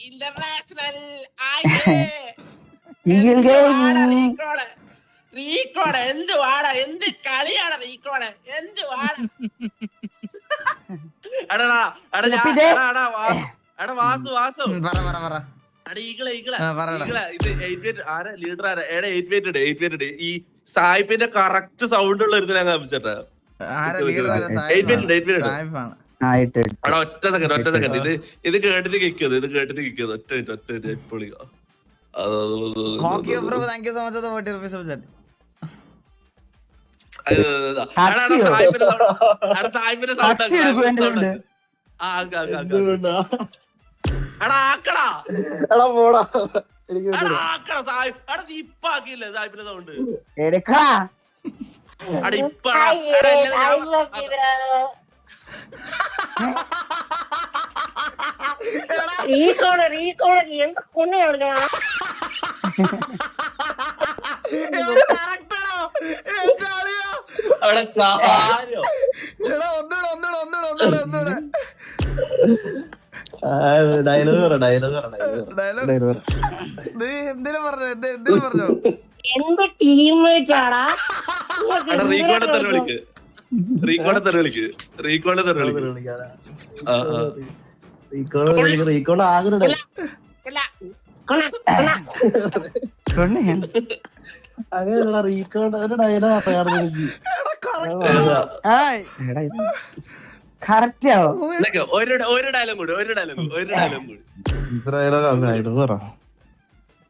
International Recode എന്ത് വാടാ, എന്ത് കളിയാണ് റീകോഡ്, എന്ത് വാടാ. വാസു ഈ സായിപ്പിന്റെ കറക്റ്റ് സൗണ്ട് ഉള്ള ഒരു ഞാൻ കാണിച്ചേട്ടാ. ഒറ്റ സെക്കൻഡ് ഇത് കേട്ടിട്ട് കിക്കുന്നത്, ഇത് കേട്ടിട്ട് കിക്കുന്നത്. ഒറ്റ പൊളി. സായിപ്പിന്റെ സൗണ്ട് ഇപ്പാക്കില്ലേ സായിപ്പിന്റെ സൗണ്ട് എന്ത് ടീംമേറ്റ് ആടാ. അങ്ങനെയുള്ള റീകോഡ് ഒരു ഡയലോഗ് ഒരു ഡയലോഗ് കൂടി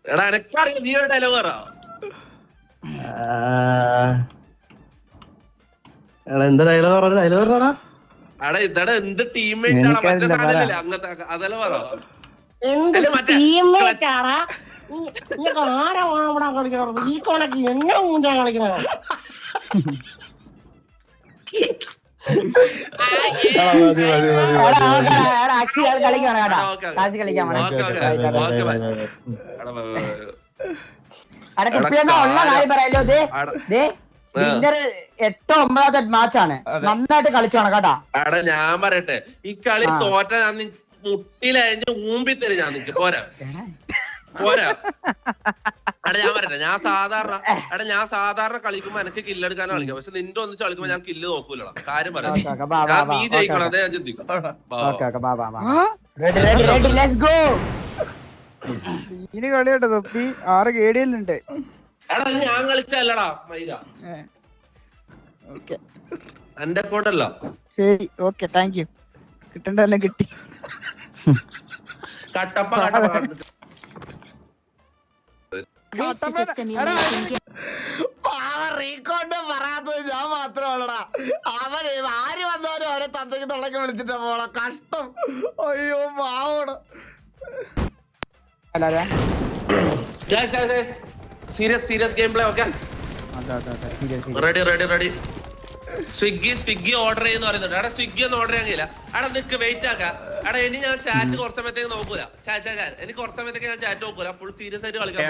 എടാ എനക്കറിയില്ല, നീ ഒരു ഡയലോഗ് പറ. എന്താ ഡയലോഗ് പറ, ഡയലോഗ് പറ. എടാ ഇതടെ എന്ത് ടീംമേറ്റ് ആണ്, മറ്റേ സാധനല്ലേ അങ്ങനത്തെ, അതല്ല പറ. എന്ത് ടീംമേറ്റ് ആടാ. ആരാ കളിക്കണത് ഈ കോണക്ക്, എന്നെ മൂന്നാ കളിക്കണോ? മാച്ചാണ്, നന്നായിട്ട് കളിച്ചോണം കേട്ടാ. എടാ ഞാൻ പറയട്ടെ, ഈ കളി തോറ്റ ഞാൻ മുട്ടിലഴിഞ്ഞ് ഊമ്പിത്തരും ഞാൻ നിക്ക്. പോരാ എടാ ഞാൻ പറയട്ടെ, ഞാൻ സാധാരണ കളിക്കുമ്പോ എനിക്ക് കില്ലെടുക്കാനാണ് കളിക്കാം. പക്ഷെ നിന്റെ ഒന്നിച്ച് കളിക്കുമ്പോ ഞാൻ കില്ല് നോക്കൂലടാ. കാര്യം പറയാം, നീ ജയിക്കണം, അതേ ഞാൻ ചിന്തിക്കും. കളിയോട്ടെ തൊപ്പി, 6 കേടിയല്ലുണ്ട്. എടാ ഞാൻ കളിച്ചല്ലടാ മൈര, എന്റെ അക്കൗണ്ടല്ല. ശരി, ഓക്കെ, താങ്ക് യു. കിട്ടണ്ടെല്ലാം കിട്ടി. കട്ടപ്പ റീകോണ്ട് പറയാത്തത് ഞാൻ മാത്രമല്ലടാ. അവൻ ആര് വന്നാലും അവരെ തന്തയ്ക്ക് തൊള്ളക്ക് വിളിച്ചിട്ടാ പോളെ. കഷ്ടം. അയ്യോ പാവോട്. Serious game play. Okay, ready. Swiggy order ചെയ്യുന്ന പറയുന്നുണ്ട്. അവിടെ സ്വിഗ്ഗി ഒന്നും ഓർഡർ ചെയ്യാൻ കഴിയില്ല. അവിടെ നിക്ക് വെയിറ്റ് ആക്കാം. അവിടെ ഇനി ഞാൻ ചാറ്റ് കുറച്ച് സമയത്തേക്ക് നോക്കൂല. എനിക്ക് കുറച്ച് സമയത്തേക്ക് ഞാൻ ചാറ്റ് നോക്കൂല. ഫുൾ സീരിയസ് ആയിട്ട് കളിക്കാൻ.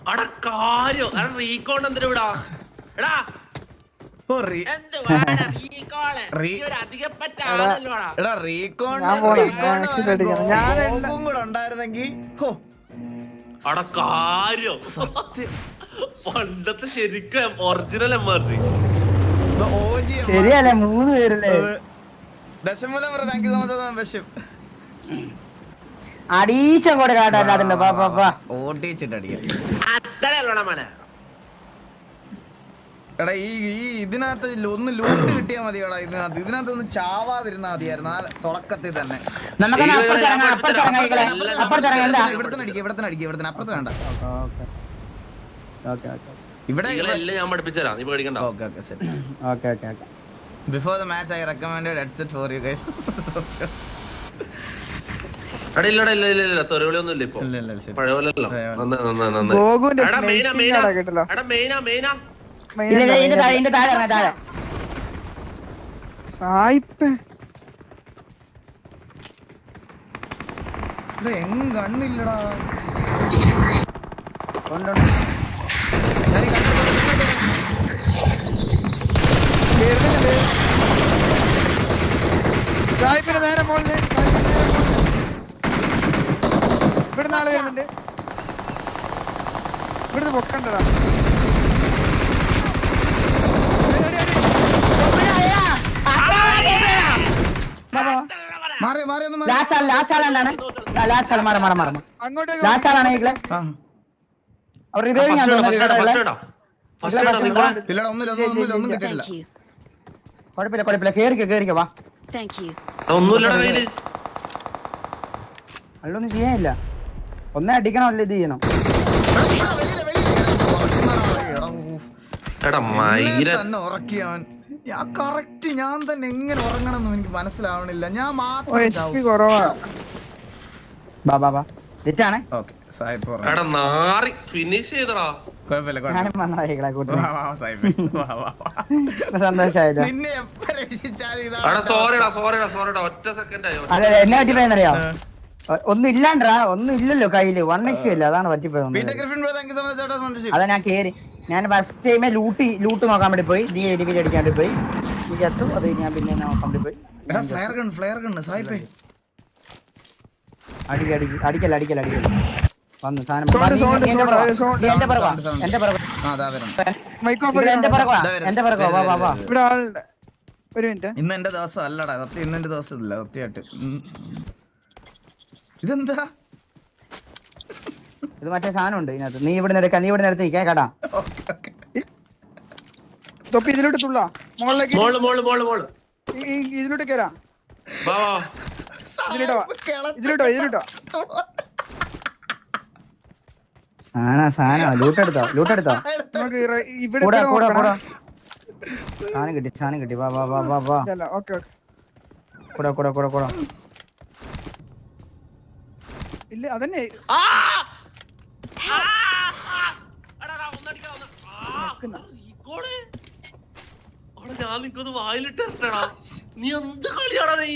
അവിടെ കാര്യം റീകോണ്ട് എന്തിനാ വിടാ. എടാ ഉണ്ടായിരുന്നെങ്കിൽ അവിടെ കാര്യം പണ്ടത്തെ ശരിക്കും ഒറിജിനൽ MRC. ശരിയല്ലേ, 3 പേരല്ലേ. അടീച്ചങ്ങോട്ട് കാട്ടല്ല അതിന്റെ അത്രയല്ലോടാ മനെ. എടാ ഈ ഇതിനകത്ത് ഒന്ന് ലൂട്ട് കിട്ടിയാ മതിയോടാ. ഇതിനകത്ത് ഒന്ന് ചാവാതിരുന്നാ മതിയായിരുന്നു ആ തുടക്കത്തിൽ തന്നെ. ഇവിടത്തിന് അടിക്കുക, അപ്പുറത്ത് വേണ്ട. ഇവിടെ ഞാൻ പഠിപ്പിച്ചുതരാം, നീ പേടിക്കണ്ട. Before the match I recommended headset for you guys. ഇല്ല തെറിവിളിയൊന്നും ഇല്ല ഇപ്പൊ, പഴയ പോലെയല്ലോ. കണ്ണില്ലടാ. സായിപ്പിന് നേരെ മോളില് ഇവിടുന്ന് ആള് വരുന്നുണ്ട്. ഇവിടുന്ന് പൊക്കണ്ടടാ. മാറി മാറി ഒന്ന് മാറി. ലാസ്റ്റ് ആളാണ് ലാസ്റ്റ് ആൾ മാറ അങ്ങോട്ടേക്ക് ലാസ്റ്റ് ആളാണ് ഈകളെ ആ. അവർ റിവൈവിങ് ആണ് തോന്നുന്നത്. ഇല്ലടാ ഒന്നും കിട്ടിയിട്ടില്ല. കുഴപ്പമില്ല കേറിക്കോ വാ. ഒന്നുമില്ലടാ കയ്യില്. അതിലൊന്നും ചെയ്യാനില്ല. ഒന്നേ അടിക്കണമല്ലോ ഇത് ചെയ്യണം. എടാ മയിര തന്നെ ഉറക്കിയവൻ. ഞാൻ കറക്റ്റ് ഞാൻ തന്നെ എങ്ങനെ ഉറങ്ങണമെന്നും എനിക്ക് മനസ്സിലാവണില്ല. ഞാൻ HP കുറവാ. ബാ തെറ്റാണ്. ഓക്കെ സായിപ്പ് പറഞ്ഞു. എടാ നാറി ഫിനിഷ് ചെയ്തടാ. കുഴപ്പമില്ല ഞാനും വന്നതാ ഈകളെ കൂട്ടി. വാ സായിപ്പ് വാ. സന്തോഷായില്ല. നിന്നെ എപ്പോ രക്ഷിച്ചാലും എടാ സോറിടാ ഒറ്റ സെക്കൻഡ് ആയോ. അതെ എന്നെ പറ്റിപ്പോയെന്നറിയോ? ഒന്നും ഇല്ലാണ്ടാ ഒന്നും ഇല്ലല്ലോ കയ്യില്. 1 ഇഷ്യൂ ഇല്ല. അതാണ് പറ്റിപ്പോയത്. അതാ ഞാൻ കേറി. ഞാൻ ഫസ്റ്റ് ടൈമേ ലൂട്ട് നോക്കാൻ വേണ്ടി പോയി. നീ എലിമിൽ അടിക്കാൻ വേണ്ടി പോയി. നീ ചത്തു. അത് ഞാൻ പിന്നെ നോക്കാൻ വേണ്ടി പോയി. Flare gun സായിപ്പേ. അടിക്കല്ല വന്നു സാധനം. സൗണ്ട്. എന്റെ പിറകെ ആ ദാ വരണം. മൈക്ക് ഓഫ് എന്റെ പിറകെ വാ. ഇവിടെ ആളുണ്ട്. ഒരു മിനിറ്റ്. ഇന്ന് എന്റെ ദിവസം അല്ലടാ സത്യം. ഇന്ന് എന്റെ ദിവസം ഇല്ല സത്യമായിട്ട്. ഇതെന്താ ഇത് മറ്റേ സാധനം ഉണ്ട് ഇതിനകത്ത്. നീ ഇവിടെ നിൽക്കാൻ നിൽക്കാൻ കേട്ടാ. തൊപ്പി ഇതിലോട്ട് തുള്ള മുകളിലേക്ക്. മോള് ഇതിലോട്ട് കേറാ. വാ ഇതിലോട്ടോ. സാധനം ലൂട്ടെടുത്തോ നമുക്ക് ഇവിടെ കൂടെ സാധനം കിട്ടി വാ ഓക്കെ കൂടെ ഇല്ല അതന്നെ. ഞാൻ നിക്കൊന്ന് വായിലിട്ടാ. നീ എന്ത് കളിയാടാ നീ?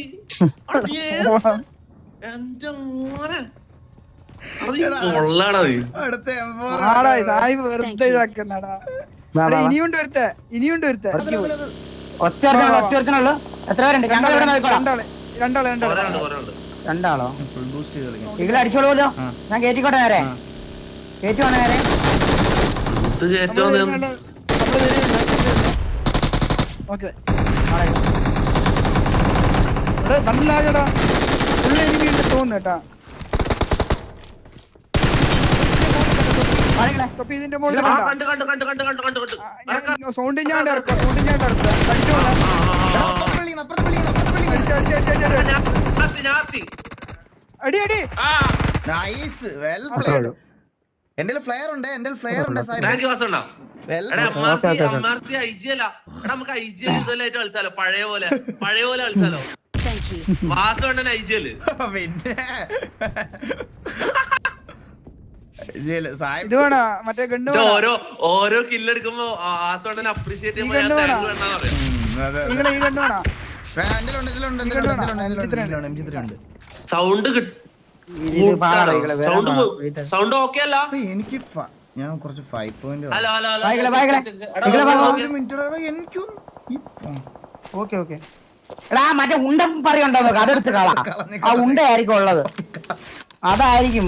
എന്റെ മോനെ കൊള്ളാടാ നീ. അടുത്ത ആടാ സായിബ് വെറുതെ ഇതാക്കുന്നടാ. ഇനിയുണ്ട് ഒരുത്തെ. ഒറ്റ എത്ര പേരുണ്ട്? രണ്ടാളോ? ഫുൾ ബൂസ്റ്റ് ചെയ്ത് കളിക്കാം. ഈകളെ അടിച്ചോളൂല്ലോ. ഞാൻ കേറ്റിക്കോട്ടെ നേരെ. കേറ്റുവാണ് നേരെ. ഇത് ഏറ്റവും ഓക്കെ മനസ്സിലാകടാ. ഫുള്ള് എനിമിയുണ്ട് തോന്നുന്നു കേട്ടാ. തൊപ്പി ഇതിന്റെ മുകളിൽ കണ്ടു. സൗണ്ട് ഞാൻ ഇറക്കാം. അടി നൈസ് വെൽ പ്ലേഡ്. എന്റെ ഫ്ലെയർ ഉണ്ട് നമുക്ക് IGL ഇതല്ലായിട്ട് കളിച്ചാലോ. പഴയ പോലെ കളിച്ചാലോ. വാസവണ്ണൻ IGL. ഇത് വേണോ മറ്റേ ഗണ്ണ് ഓരോ കില്ലെടുക്കുമ്പോ വാസവണ്ണൻ അപ്രീഷിയേറ്റ് ഈ ഗണ്ണ് വേണോ? സൗണ്ട് ഓക്കെ അല്ല. എനിക്ക് ഞാൻ കുറച്ച് 5 പോയിന്റ് ഓക്കെ എടാ മറ്റേ ഉണ്ട പറയുണ്ടോ നോക്ക. അതെടുത്ത് കളാ. ആ ഉണ്ടയായിരിക്കും ഉള്ളത്. അതായിരിക്കും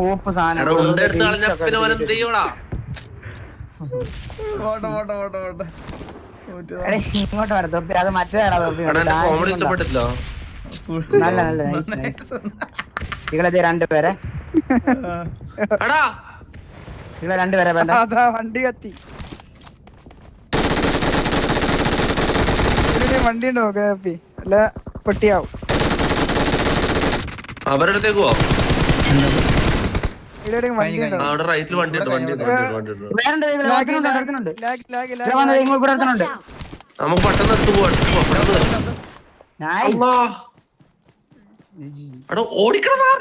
ഓപ്പ് സാധനം. ഇങ്ങോട്ട് വരാം തൊപ്പി. അത് മറ്റേ നല്ല ഇകളെ 2 പേരെ വേണ്ട. അതാ വണ്ടി കത്തി. വണ്ടി ഉണ്ടോ കേപ്പി? അല്ല പെട്ടിയാവും. അവരുടെ അടുത്തേക്ക് പോവാം. ഇവിടെ വണ്ടി ഉണ്ടോ? അവിടെ റൈറ്റിൽ വണ്ടി ഉണ്ട്. നമുക്ക് പെട്ടെന്ന് എടുത്ത് പോവാം. ഓടിക്കണം.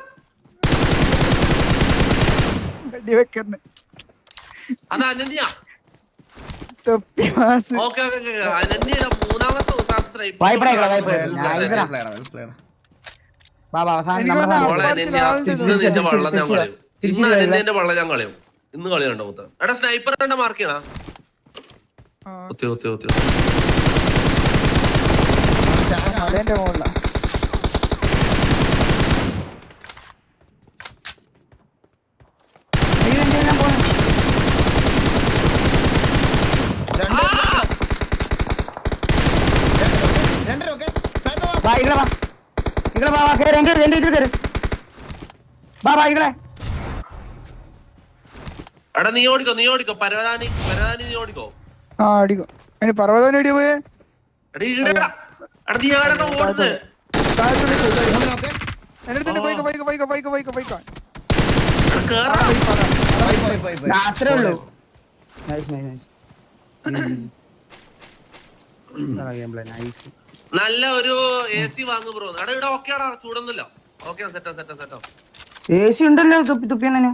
വെടി വെക്കുന്നു. അത് അനന്യ. തൊപ്പി ഓക്കെ അനന്യ മൂന്നാമത്തെ നിന്റെ വള്ളം ഞാൻ കളയും. ഇന്ന് അനന്യന്റെ വള്ളം ഞാൻ കളയും. ഇന്ന് കളി കണ്ടോ മുത്ത. എടാ സ്നൈപ്പർ മാർക്ക് ചെയ്യണ. മലേന്റെ മുകളിലാ. അയ്യോ, എന്റെ എല്ലാം പോണു. വാ ഇവിടെ വാ. ഇവിടെ വാ, വാ, കേറ്, എന്റെ ഇതിൽ കയറി. വാ വാ ഇവിടെ. എടാ നീ ഓടിക്കോ പരവതാനി നീ ഓടിക്കോ. ആ അടിക്കും. അതിന് പർവ്വതം എടിയാ പോയേ? എടാ എടാ നീ എവിടെ ഓടുന്നത്? എല്ലായിടത്തും പോയിക്കോ. കേറാ. അത്രേ ഉള്ളൂ. Nice nice nice. നല്ല ഒരു AC വാങ്ങു ബ്രോ. എടാ ഇവിടെ ഓക്കെ ആടാ, ചൂടൊന്നുമില്ല. ഓക്കെ സെറ്റാ. AC ഉണ്ടല്ലോ തുപ്പിയണ്ണന്.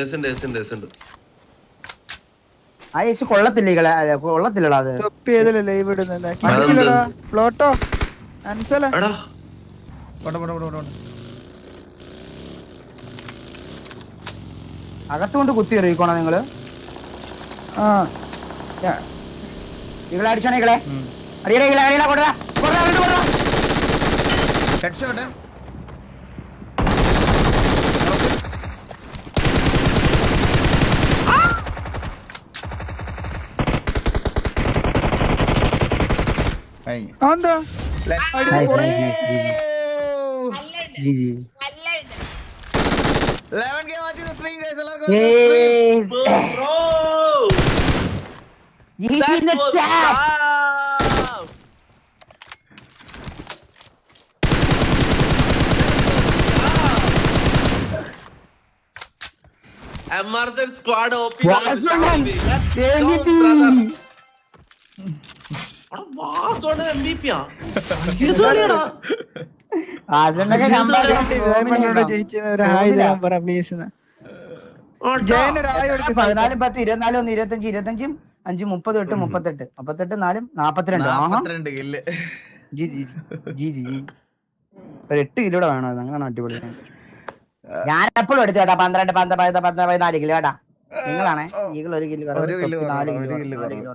AC ഉണ്ട്. ആ AC കൊള്ളത്തില്ലടാ അത്. തൊപ്പി ഏതല്ലേ ലൈവ് ഇടുന്നതാ? പ്ലോട്ടോ അൻസല എടാ അകത്തുകൊണ്ട് കുത്തി എറിയിക്കോണോ നിങ്ങള്? ആ ഇകളെ അടിച്ചാണ് ഇകളെ. അടിയടാ കൊടുടാ. എന്താ ബ്രോ എമർജൻസി സ്ക്വാഡ് OP. ജയിക്കുന്ന ഒരു ഹായ് തരാൻ പറ പ്ലീസ്. 14 10 24 1 25 25 5 38 38 38 4 42. കില്ല്. ഒരു 8 കിലോടെ വേണോ? അങ്ങനെ അടിപൊളി. ഞാൻ എപ്പോഴും എടുത്തു കേട്ടാ 12 14 കിലോ കേട്ടാ. നിങ്ങളാണേ ഈകൾ 1 കിലോ 4 കിലോ.